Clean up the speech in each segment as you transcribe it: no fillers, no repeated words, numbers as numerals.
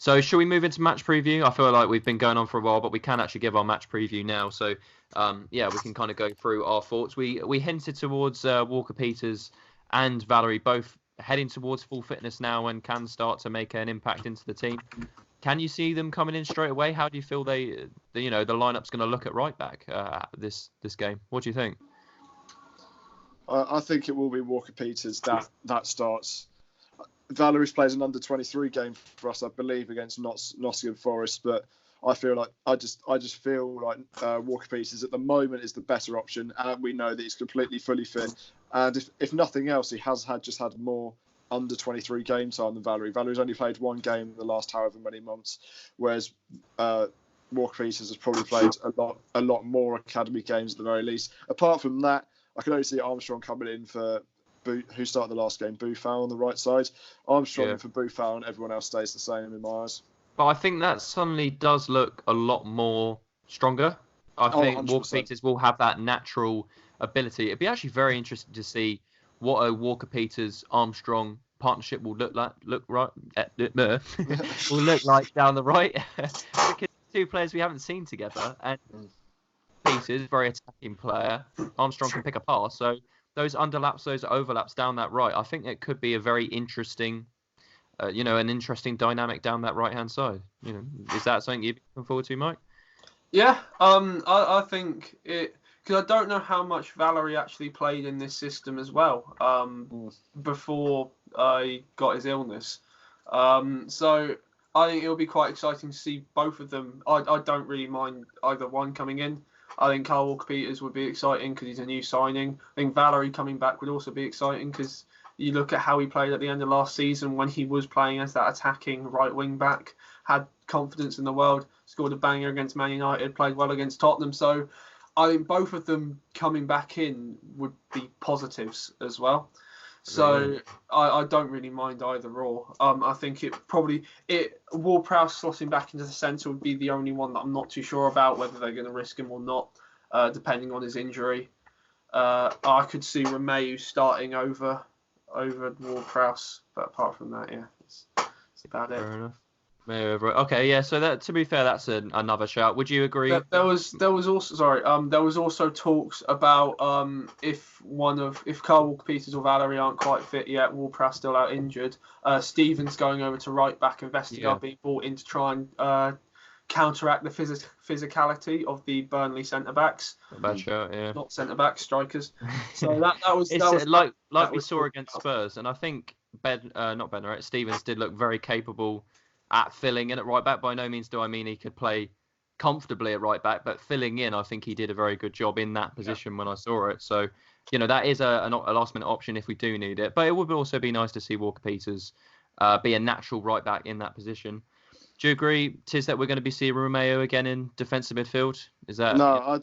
So shall we move into match preview? I feel like we've been going on for a while, but we can actually give our match preview now. So we can kind of go through our thoughts. We hinted towards Walker-Peters and Valery both heading towards full fitness now and can start to make an impact into the team. Can you see them coming in straight away? How do you feel the lineup's going to look at right back this game? What do you think? I think it will be Walker-Peters that starts. Valery's plays an under-23 game for us, I believe, against Nottingham Forest, but I feel like I just feel like Walker-Peters at the moment is the better option, and we know that he's completely fully fit. And if nothing else, he has had more under-23 game time than Valery. Valery's only played one game in the last however many months, whereas Walker-Peters has probably played a lot more academy games at the very least. Apart from that, I can only see Armstrong coming in for who started the last game, Buffon on the right side. Armstrong in for Buffon, and everyone else stays the same in my eyes. But I think that suddenly does look a lot more stronger. I think Walker-Peters will have that natural ability. It'd be actually very interesting to see what a Walker-Peters Armstrong partnership will look like down the right. Because two players we haven't seen together, and Peters, very attacking player. Armstrong can pick a pass, so those underlaps, those overlaps down that right, I think it could be a very interesting, an interesting dynamic down that right-hand side. Is that something you'd be looking forward to, Mike? Yeah, I think it, because I don't know how much Valery actually played in this system as well before he got his illness. So I think it'll be quite exciting to see both of them. I don't really mind either one coming in. I think Kyle Walker-Peters would be exciting because he's a new signing. I think Valery coming back would also be exciting because you look at how he played at the end of last season when he was playing as that attacking right wing back, had confidence in the world, scored a banger against Man United, played well against Tottenham. So I think both of them coming back in would be positives as well. So I don't really mind either or. I think Ward-Prowse slotting back into the centre would be the only one that I'm not too sure about whether they're going to risk him or not, depending on his injury. I could see Romeu starting over Ward-Prowse, but apart from that, that's about it. Fair enough. Okay, yeah. So that, to be fair, that's another shout. Would you agree? There was also talks about if Kyle Walker-Peters or Valery aren't quite fit yet, Ward-Prowse still out injured. Stevens going over to right back, and Vestergaard being brought in to try and counteract the physicality of the Burnley centre backs. Bad shout, yeah. Not centre backs, strikers. So that was we saw against Spurs, and I think Stevens did look very capable at filling in at right back. By no means do I mean he could play comfortably at right back, but filling in, I think he did a very good job in that position when I saw it. So, that is a last minute option if we do need it. But it would also be nice to see Walker-Peters be a natural right back in that position. Do you agree, Tiz, that we're going to be seeing Romeu again in defensive midfield? Is that no?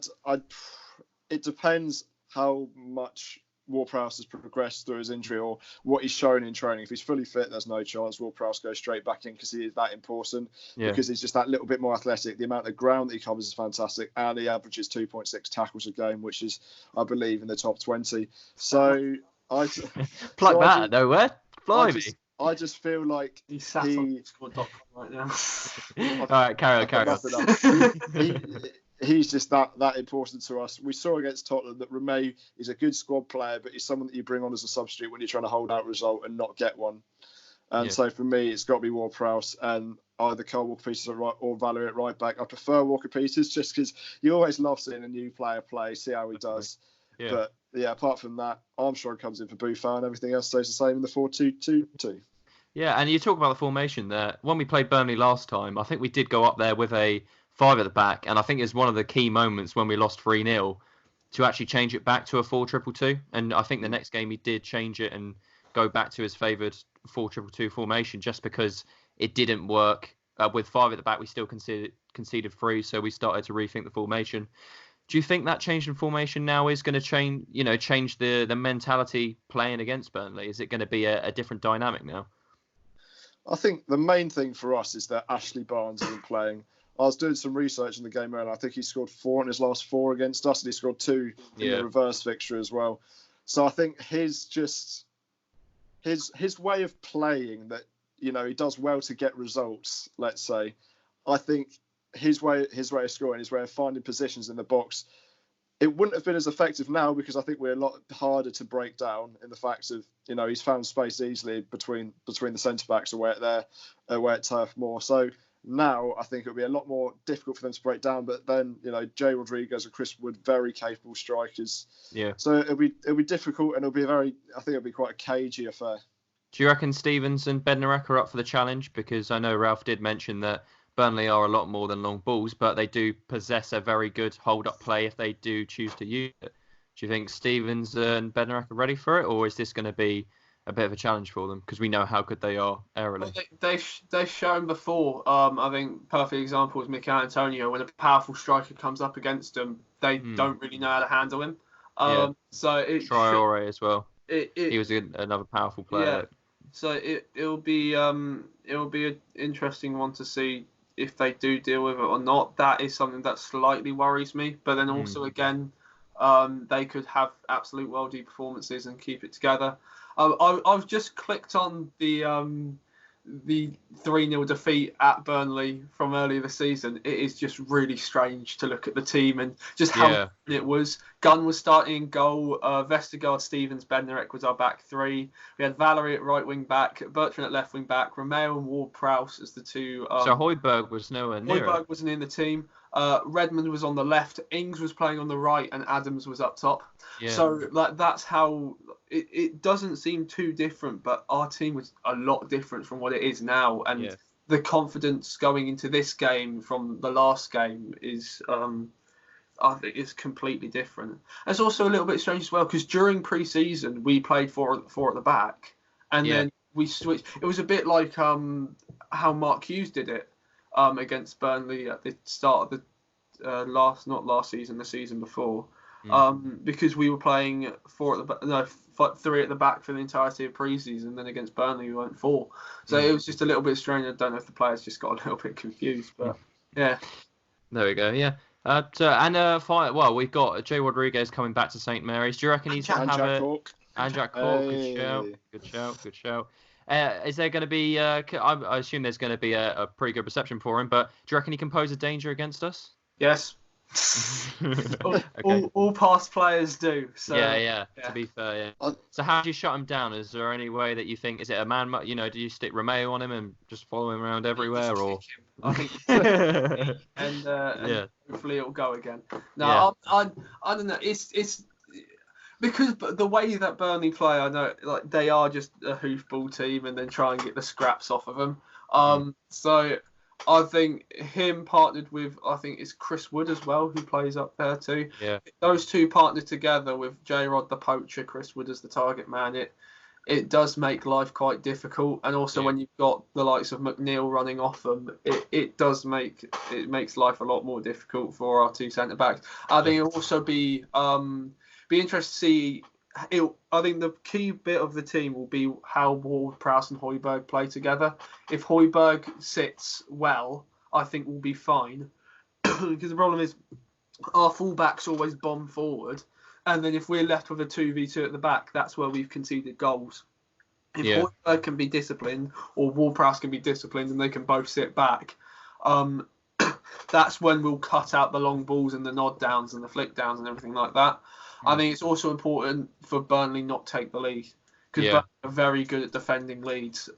It depends how much Ward-Prowse has progressed through his injury or what he's shown in training. If he's fully fit, there's no chance Ward-Prowse goes straight back in because he is that important. Because he's just that little bit more athletic. The amount of ground that he covers is fantastic, and he averages 2.6 tackles a game, which is, I believe, in the top 20. So I plug that nowhere. Blimey. I just feel like he's sat on squad.com right now. All right, carry on. He's just that important to us. We saw against Tottenham that Romeu is a good squad player, but he's someone that you bring on as a substitute when you're trying to hold out a result and not get one. And so for me, it's got to be Ward-Prowse and either Kyle Walker-Peters at right or Valery at right back. I prefer Walker-Peters just because you always love seeing a new player play, see how he does. Yeah. But apart from that, Armstrong comes in for Buffon and everything else stays the same in the 4-2-2-2. Yeah, and you talk about the formation there. When we played Burnley last time, I think we did go up there with a 5 at the back, and I think it's one of the key moments when we lost 3-0 to actually change it back to a 4-2-2-2. And I think the next game he did change it and go back to his favoured 4-2-2 formation just because it didn't work. With 5 at the back, we still conceded 3, so we started to rethink the formation. Do you think that change in formation now is going to change the mentality playing against Burnley? Is it going to be a different dynamic now? I think the main thing for us is that Ashley Barnes isn't playing. I was doing some research in the game earlier. I think he scored 4 in his last 4 against us, and he scored 2 in the reverse fixture as well. So I think his way of playing that he does well to get results, let's say, I think his way of scoring, his way of finding positions in the box, it wouldn't have been as effective now because I think we're a lot harder to break down in the fact of, he's found space easily between the centre-backs away at Turf Moor. So now I think it'll be a lot more difficult for them to break down. But then, Jay Rodriguez and Chris Wood, very capable strikers. Yeah. So it'll be difficult, and I think it'll be quite a cagey affair. Do you reckon Stevens and Bednarek are up for the challenge? Because I know Ralph did mention that Burnley are a lot more than long balls, but they do possess a very good hold-up play if they do choose to use it. Do you think Stevens and Bednarek are ready for it, or is this going to be a bit of a challenge for them? Because we know how good they are aerially. They've shown before. I think perfect example is Mikel Antonio. When a powerful striker comes up against them, they don't really know how to handle him. So Traore as well. He was another powerful player. Yeah. So it'll be an interesting one to see if they do deal with it or not. That is something that slightly worries me. But then also again, they could have absolute worldie performances and keep it together. I've just clicked on the 3-0 defeat at Burnley from earlier this season. It is just really strange to look at the team and just how it was. Gunn was starting in goal. Vestergaard, Stevens, Bednarek was our back three. We had Valerie at right wing back, Bertrand at left wing back, Romeo and Ward-Prowse as the two. So Højbjerg was nowhere near. Højbjerg wasn't in the team. Redmond was on the left. Ings was playing on the right, and Adams was up top. Yeah. So that's how it doesn't seem too different, but our team was a lot different from what it is now, and the confidence going into this game from the last game is. I think it's completely different. And it's also a little bit strange as well because during pre-season we played four at the back, and then we switched. It was a bit like how Mark Hughes did it against Burnley at the start of the the season before, because we were playing three at the back for the entirety of pre-season. Then against Burnley we went 4. So it was just a little bit strange. I don't know if the players just got a little bit confused, but yeah. There we go. Yeah. We've got Jay Rodriguez coming back to St Mary's. Do you reckon he's going to have it? And Jack Cork. Good shout. Is there going to be? I assume there's going to be a pretty good reception for him. But do you reckon he can pose a danger against us? Yes. all past players do. So yeah. To be fair, yeah. So how do you shut him down? Is there any way that you think? Is it a man? Do you stick Romeo on him and just follow him around everywhere, or? I think, and hopefully it'll go again. No, I don't know. It's because the way that Burnley play, I know like they are just a hoofball team and then try and get the scraps off of them. So I think him partnered with, I think it's Chris Wood as well, who plays up there too. Yeah. Those two partnered together with J-Rod the poacher, Chris Wood as the target man. It does make life quite difficult, and also when you've got the likes of McNeil running off them, it makes life a lot more difficult for our two centre backs. I think it'll also be interesting to see. I think the key bit of the team will be how Ward-Prowse and Højbjerg play together. If Højbjerg sits well, I think we'll be fine. Because the problem is our fullbacks always bomb forward. And then if we're left with a 2v2 at the back, that's where we've conceded goals. If Højbjerg can be disciplined or Ward-Prowse can be disciplined and they can both sit back, that's when we'll cut out the long balls and the nod downs and the flick downs and everything like that. I think it's also important for Burnley not take the lead because Burnley are very good at defending leads.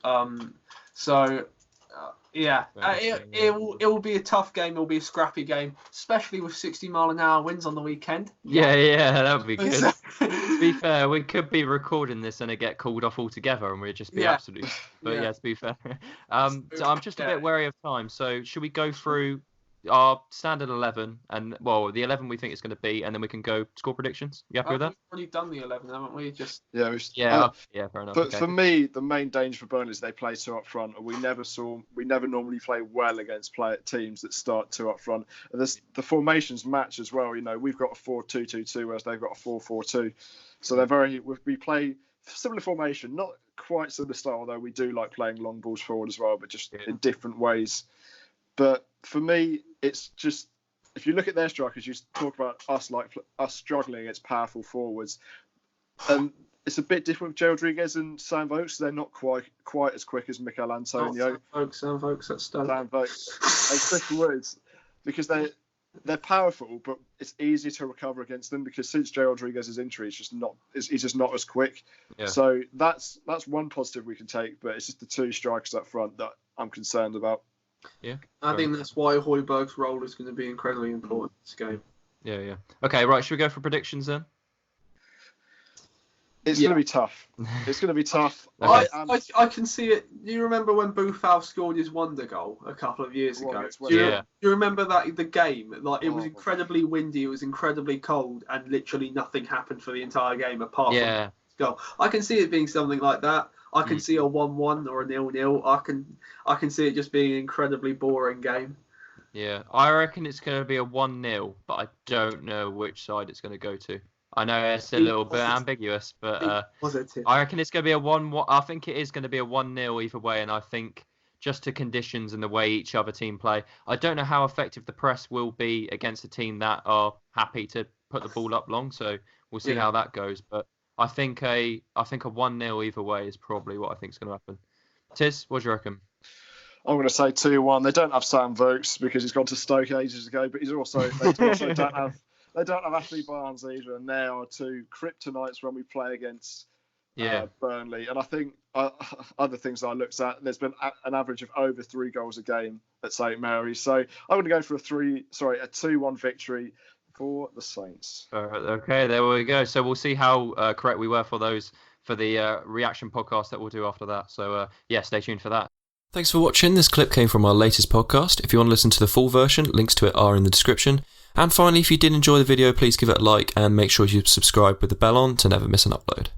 It will be a tough game. It will be a scrappy game, especially with 60-mile-an-hour winds on the weekend. Yeah, that would be good. To be fair, we could be recording this and it get called off altogether, and we'd just be absolutely. But to be fair, so I'm just a bit wary of time. So should we go through our standard 11 and the 11 we think it's going to be, and then we can go score predictions? You happy with that? We've already done the 11, haven't we? Fair enough. But for me, the main danger for Burnley is they play 2 up front, and we never normally play well against teams that start 2 up front. And the formations match as well. We've got a 4-2-2-2, whereas they've got a 4-4-2. So we play similar formation, not quite similar style, though we do like playing long balls forward as well, but just in different ways. But for me, it's just, if you look at their strikers, you talk about us struggling against powerful forwards. And it's a bit different with Gerald Rodriguez and Sam Vokes. They're not quite as quick as Mikel Antonio. Sam Vokes, that's done. Sam Vokes and Chris Woods, because they're powerful, but it's easier to recover against them because since Gerald Rodriguez's injury, he's just not as quick. Yeah. So that's one positive we can take, but it's just the two strikers up front that I'm concerned about. Yeah, I think that's why Højbjerg's role is going to be incredibly important in this game. Yeah. Okay, right. Should we go for predictions then? It's going to be tough. It's going to be tough. Okay. I can see it. You remember when Buffal scored his wonder goal a couple of years ago? Do you remember the game? Like it was incredibly windy, it was incredibly cold, and literally nothing happened for the entire game apart from the goal. I can see it being something like that. I can see a 1-1 or a 0-0. I can see it just being an incredibly boring game. Yeah, I reckon it's going to be a 1-0, but I don't know which side it's going to go to. I know it's a little bit ambiguous, but I reckon it's going to be a 1-1. I think it is going to be a 1-0 either way, and I think just to conditions and the way each other team play, I don't know how effective the press will be against a team that are happy to put the ball up long. So we'll see how that goes. But I think a 1-0 either way is probably what I think is going to happen. Tiz, what do you reckon? I'm going to say 2-1. They don't have Sam Vokes because he's gone to Stoke ages ago, but they also don't have Ashley Barnes either, and they are two kryptonites when we play against Burnley. And I think other things I looked at, there's been an average of over 3 goals a game at St Mary's. So I'm going to go for a 2-1 victory for the Saints. Okay, there we go. So we'll see how correct we were for the reaction podcast that we'll do after that. So stay tuned for that. Thanks for watching. This clip came from our latest podcast. If you want to listen to the full version, links to it are in the description. And finally, if you did enjoy the video, please give it a like and make sure you subscribe with the bell on to never miss an upload.